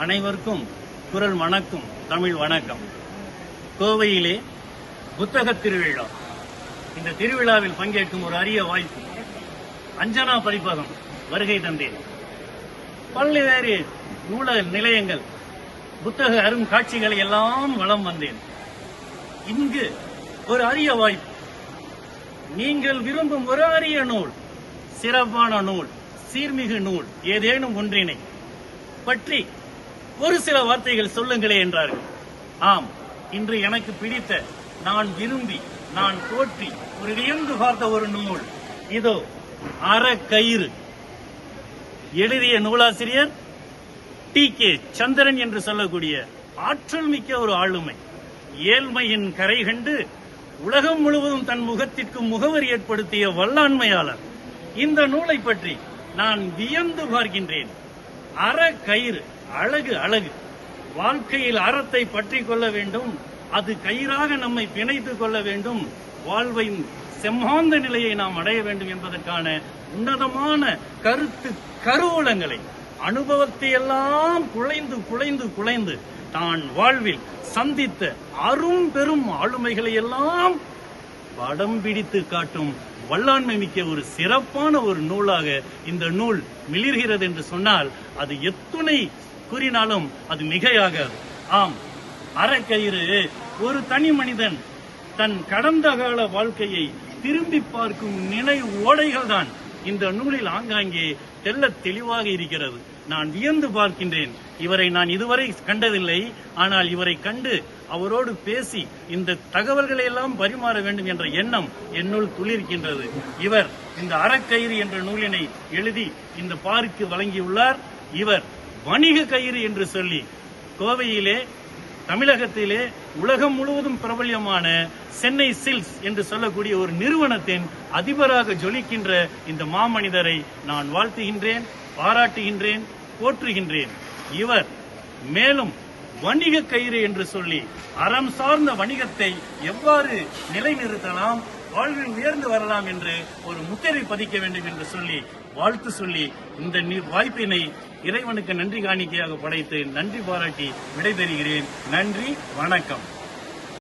அனைவருக்கும் குரல் வணக்கம், தமிழ் வணக்கம். கோவையிலே புத்தக திருவிழா. இந்த திருவிழாவில் பங்கேற்கும் ஒரு அரிய வாய்ப்பு. அஞ்சனா பதிப்பகம் வருகை தந்தேன். பல்வேறு நூலக நிலையங்கள், புத்தக அருங்காட்சிகளை எல்லாம் வலம் வந்தேன். இங்கு ஒரு அரிய வாய்ப்பு. நீங்கள் விரும்பும் ஒரு அரிய நூல், சிறப்பான நூல், சீர்மிகு நூல் ஏதேனும் ஒன்றினை பற்றி ஒரு சில வார்த்தைகள் சொல்லுங்களே என்றார்கள். ஆம், இன்று எனக்கு பிடித்த, நான் விரும்பி, நான் போற்றி ஒரு வியந்து பார்த்த ஒரு நூல் இதோ, அறக்கயிறு. எழுதிய நூலாசிரியர் TK சந்திரன் என்று சொல்லக்கூடிய ஆற்றல் மிக்க ஒரு ஆளுமை. ஏழ்மையின் கரை கண்டு உலகம் முழுவதும் தன் முகத்திற்கு முகவரி ஏற்படுத்திய வல்லாண்மையாளர். இந்த நூலை பற்றி நான் வியந்து பார்க்கின்றேன். அறக்கயிறு, அழகு அழகு. வாழ்க்கையில் அறத்தை பற்றி கொள்ள வேண்டும், அது கயிறாக நம்மை பிணைத்துக் கொள்ள வேண்டும், வாழ்வின் செம்மாந்த நிலையை நாம் அடைய வேண்டும் என்பதற்கான உன்னதமான கருத்து கருவூலங்களை, அனுபவத்தை எல்லாம் குழைந்து குழைந்து குழைந்து தான் வாழ்வில் சந்தித்த அரும் பெரும் ஆளுமைகளை எல்லாம் படம் பிடித்து காட்டும் வல்லாண்மை மிக்க ஒரு சிறப்பான ஒரு நூலாக இந்த நூல் மிளிர்கிறது என்று சொன்னால் அது எத்துணை கூறினாலும் அது மிகையாகாது. ஆம், அறக்கயிறு ஒரு தனி மனிதன் தன் கடந்த கால வாழ்க்கையை திரும்பி பார்க்கும் நினைவு ஓடைகள் தான் இந்த நூலில் ஆங்காங்கே தெல்ல தெளிவாக இருக்கிறது. நான் வியந்து பார்க்கின்றேன். இவரை நான் இதுவரை கண்டதில்லை. ஆனால் இவரை கண்டு அவரோடு பேசி இந்த தகவல்களை எல்லாம் பரிமாற வேண்டும் என்ற எண்ணம் என்னுள் துளிர்க்கின்றது. இவர் இந்த அறக்கயிறு என்ற நூலினை எழுதி இந்த பாருக்கு வழங்கியுள்ளார். இவர் வணிக கயிறு என்று சொல்லி கோவையிலே, தமிழகத்திலே, உலகம் முழுவதும் பிரபல்யமான சென்னை சில்க்ஸ் என்று சொல்லக்கூடிய ஒரு நிறுவனத்தின் அதிபராக ஜொலிக்கின்ற இந்த மாமனிதரை நான் வாழ்த்துகின்றேன், பாராட்டுகின்றேன், போற்றுகின்றேன். இவர் மேலும் வணிக கயிறு என்று சொல்லி அறம் சார்ந்த வணிகத்தை எவ்வாறு நிலைநிறுத்தலாம், வாழ்வில் உயர்ந்து வரலாம் என்று ஒரு முத்திரை பதிக்க வேண்டும் என்று சொல்லி வாழ்த்து சொல்லி இந்த வாய்ப்பினை இறைவனுக்கு நன்றி காணிக்கையாக படைத்து நன்றி பாராட்டி விடைபெறுகிறேன். நன்றி, வணக்கம்.